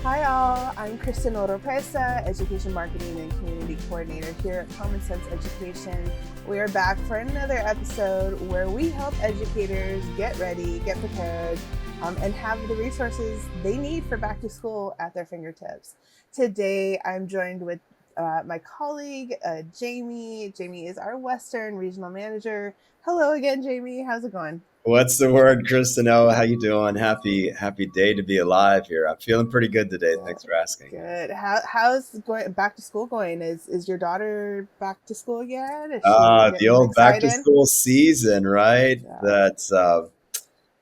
Hi all, I'm Kristin Oropeza, Education Marketing and Community Coordinator here at Common Sense Education. We are back for another episode where we help educators get ready, get prepared, and have the resources they need for back to school at their fingertips. Today, I'm joined with my colleague, Jamie. Jamie is our Western Regional Manager. Hello again, Jamie. How's it going? What's the word, Kristin? How you doing? Happy day to be alive here. I'm feeling pretty good today. Good. Thanks for asking. Good. How's going back to school going? Is your daughter back to school yet? Is she The getting old back to excited? school season, right? Yeah. That's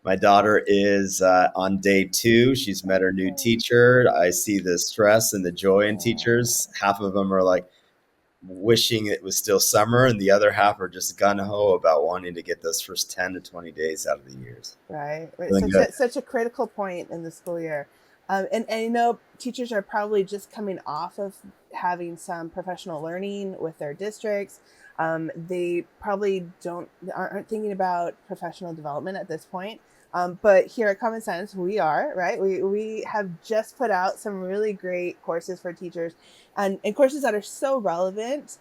My daughter is on day 2. She's met her new teacher. I see the stress and the joy in Oh, teachers. Half of them are like wishing it was still summer, and the other half are just gun ho about wanting to get those first 10 to 20 days out of the years. right. Feeling good. Such a critical point in the school year. And you know, teachers are probably just coming off of having some professional learning with their districts. They probably aren't thinking about professional development at this point. But here at Common Sense, we are, right? We have just put out some really great courses for teachers and courses that are so relevant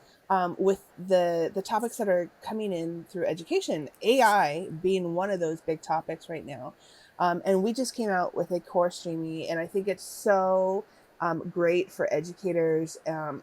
with the topics that are coming in through education, AI being one of those big topics right now. And we just came out with a course, Jamie, and I think it's so great for educators, and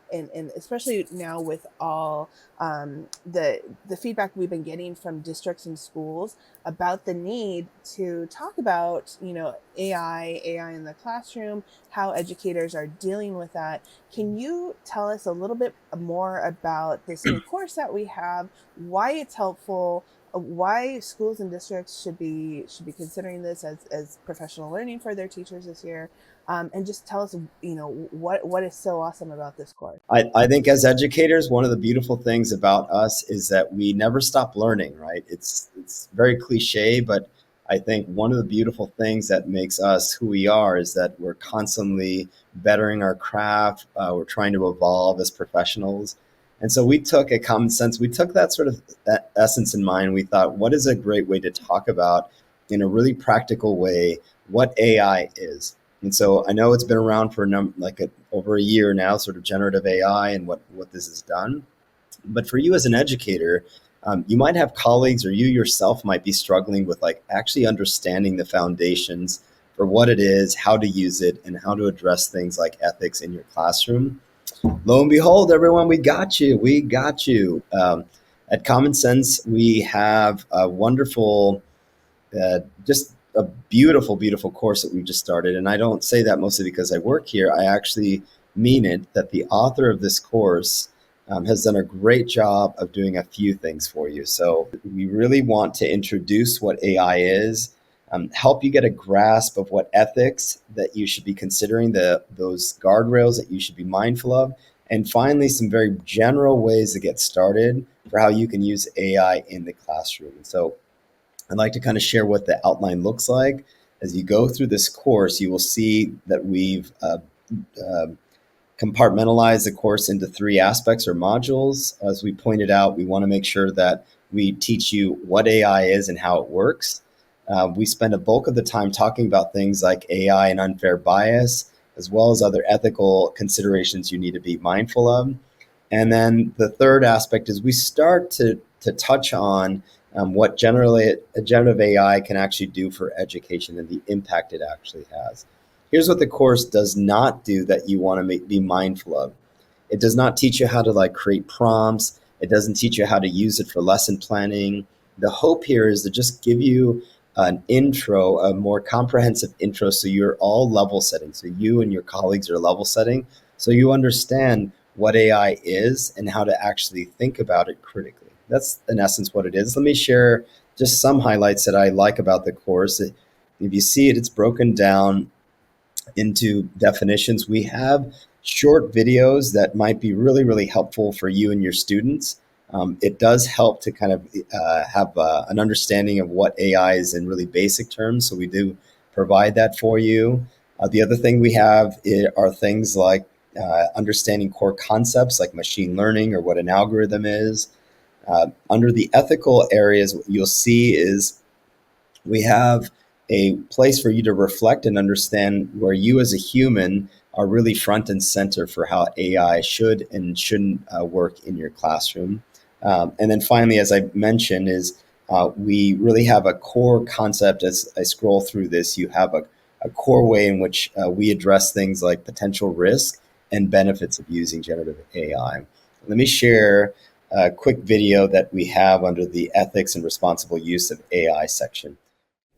especially now with all the feedback we've been getting from districts and schools about the need to talk about, you know, AI in the classroom, how educators are dealing with that. Can you tell us a little bit more about this new course that we have, why it's helpful, why schools and districts should be considering this as professional learning for their teachers this year, and just tell us, you know, what is so awesome about this course? I think as educators, one of the beautiful things about us is that we never stop learning, right? It's very cliche, but I think one of the beautiful things that makes us who we are is that we're constantly bettering our craft. We're trying to evolve as professionals. And so we took that sort of essence in mind. We thought, what is a great way to talk about in a really practical way what AI is? And so I know it's been around for over a year now, sort of generative AI and what this has done. But for you as an educator, you might have colleagues or you yourself might be struggling with like actually understanding the foundations for what it is, how to use it, and how to address things like ethics in your classroom. Lo and behold, everyone, we got you. We got you. At Common Sense, we have a wonderful just a beautiful, beautiful course that we just started. And I don't say that mostly because I work here. I actually mean it that the author of this course has done a great job of doing a few things for you. So we really want to introduce what AI is, help you get a grasp of what ethics that you should be considering, those guardrails that you should be mindful of, and finally, some very general ways to get started for how you can use AI in the classroom. So I'd like to kind of share what the outline looks like. As you go through this course, you will see that we've uh, compartmentalized the course into 3 aspects or modules. As we pointed out, we want to make sure that we teach you what AI is and how it works. We spend a bulk of the time talking about things like AI and unfair bias, as well as other ethical considerations you need to be mindful of. And then the third aspect is we start to touch on what generally generative AI can actually do for education and the impact it actually has. Here's what the course does not do that you want to be mindful of. It does not teach you how to like create prompts. It doesn't teach you how to use it for lesson planning. The hope here is to just give you an intro, a more comprehensive intro, so you're all level setting. So you and your colleagues are level setting, so you understand what AI is and how to actually think about it critically. That's in essence what it is. Let me share just some highlights that I like about the course. If you see it, it's broken down into definitions. We have short videos that might be really, really helpful for you and your students. It does help to kind of have an understanding of what AI is in really basic terms. So we do provide that for you. The other thing we have are things like understanding core concepts like machine learning or what an algorithm is. Under the ethical areas, what you'll see is we have a place for you to reflect and understand where you as a human are really front and center for how AI should and shouldn't work in your classroom. And then finally, as I mentioned, is we really have a core concept. As I scroll through this, you have a core way in which we address things like potential risk and benefits of using generative AI. Let me share a quick video that we have under the ethics and responsible use of AI section.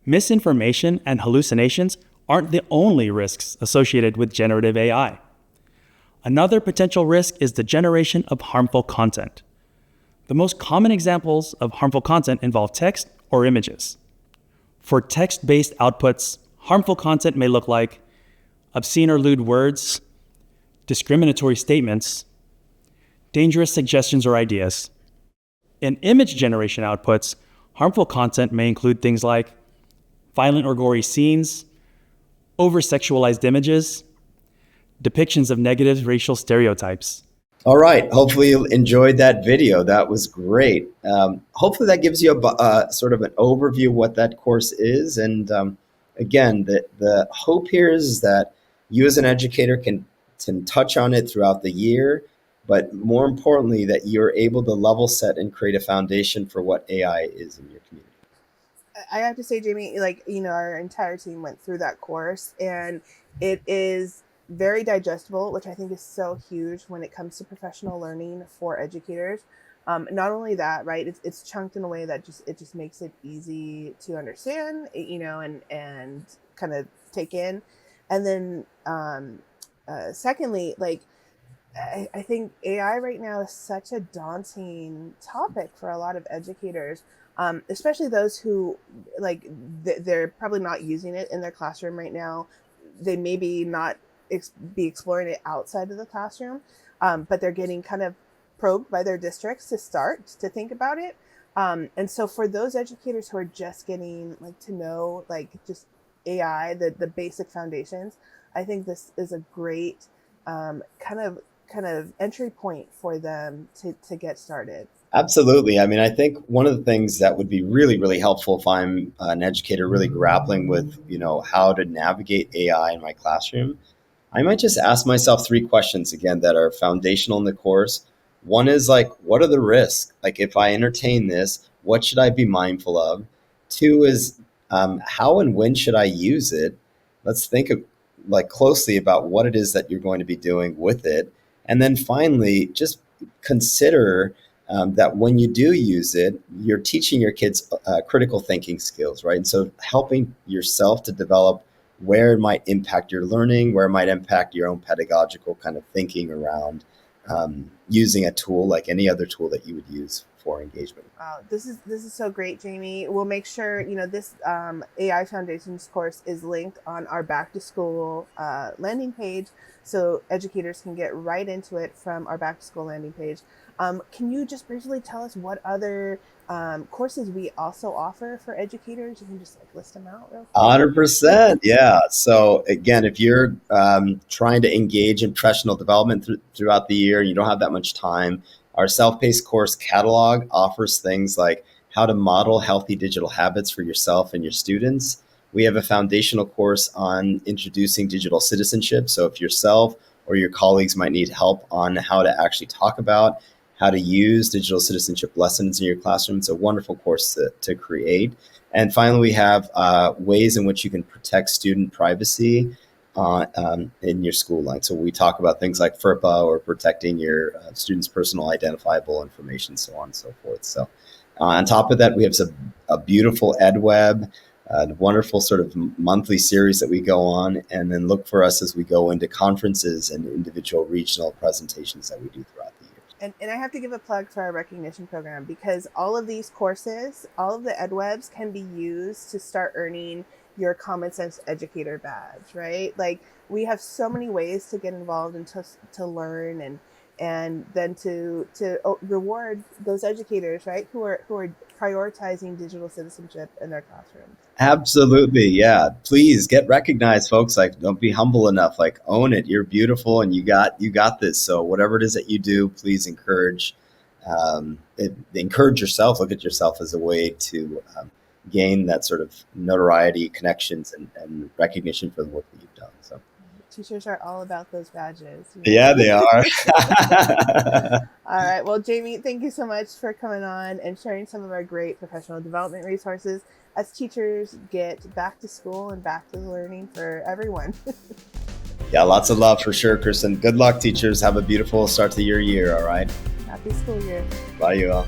Misinformation and hallucinations aren't the only risks associated with generative AI. Another potential risk is the generation of harmful content. The most common examples of harmful content involve text or images. For text-based outputs, harmful content may look like obscene or lewd words, discriminatory statements, dangerous suggestions or ideas. In image generation outputs, harmful content may include things like violent or gory scenes, over-sexualized images, depictions of negative racial stereotypes. All right. Hopefully you enjoyed that video. That was great. Hopefully that gives you a sort of an overview of what that course is. And again, the hope here is that you as an educator can touch on it throughout the year, but more importantly, that you're able to level set and create a foundation for what AI is in your community. I have to say, Jamie, like, our entire team went through that course, and it is very digestible, which I think is so huge when it comes to professional learning for educators. Not only that, right? It's chunked in a way that just makes it easy to understand, and kind of take in. And then, secondly, like, I think AI right now is such a daunting topic for a lot of educators, especially those who they're probably not using it in their classroom right now. They maybe not be exploring it outside of the classroom, but they're getting kind of probed by their districts to start to think about it. And so for those educators who are just getting to know just AI, the basic foundations, I think this is a great kind of entry point for them to get started. Absolutely. I mean, I think one of the things that would be really, really helpful if I'm an educator really grappling with, how to navigate AI in my classroom, I might just ask myself 3 questions again that are foundational in the course. One is what are the risks? Like, if I entertain this, what should I be mindful of? 2 is how and when should I use it? Let's think of closely about what it is that you're going to be doing with it. And then finally, just consider that when you do use it, you're teaching your kids critical thinking skills, right? And so helping yourself to develop where it might impact your learning, where it might impact your own pedagogical kind of thinking around using a tool like any other tool that you would use for engagement. Wow, this is so great, Jamie. We'll make sure this AI Foundations course is linked on our back to school landing page, so educators can get right into it from our back to school landing page. Can you just briefly tell us what other courses we also offer for educators? You can just list them out real quick. 100%. Yeah. So again, if you're trying to engage in professional development throughout the year and you don't have that much time, our self-paced course catalog offers things like how to model healthy digital habits for yourself and your students. We have a foundational course on introducing digital citizenship. So if yourself or your colleagues might need help on how to actually talk about how to use digital citizenship lessons in your classroom, it's a wonderful course to create. And finally, we have ways in which you can protect student privacy in your school line. So we talk about things like FERPA or protecting your students' personal identifiable information, so on and so forth. So on top of that, we have a beautiful EdWeb, a wonderful sort of monthly series that we go on, and then look for us as we go into conferences and individual regional presentations that we do throughout the year. And I have to give a plug for our recognition program, because all of these courses, all of the EdWebs can be used to start earning your Common Sense Educator badge, right? Like, we have so many ways to get involved and to learn and then to reward those educators, right, who are prioritizing digital citizenship in their classrooms. Absolutely. Yeah. Please get recognized, folks. Don't be humble enough. Own it. You're beautiful and you got this. So whatever it is that you do, please encourage yourself. Look at yourself as a way to gain that sort of notoriety, connections, and recognition for the work that you've done. So Teachers are all about those badges. yeah, they are. All right. Well, Jamie, thank you so much for coming on and sharing some of our great professional development resources as teachers get back to school and back to learning for everyone. Yeah, lots of love for sure, Kristin. Good luck, teachers. Have a beautiful start to your year, all right? Happy school year. Bye, you all.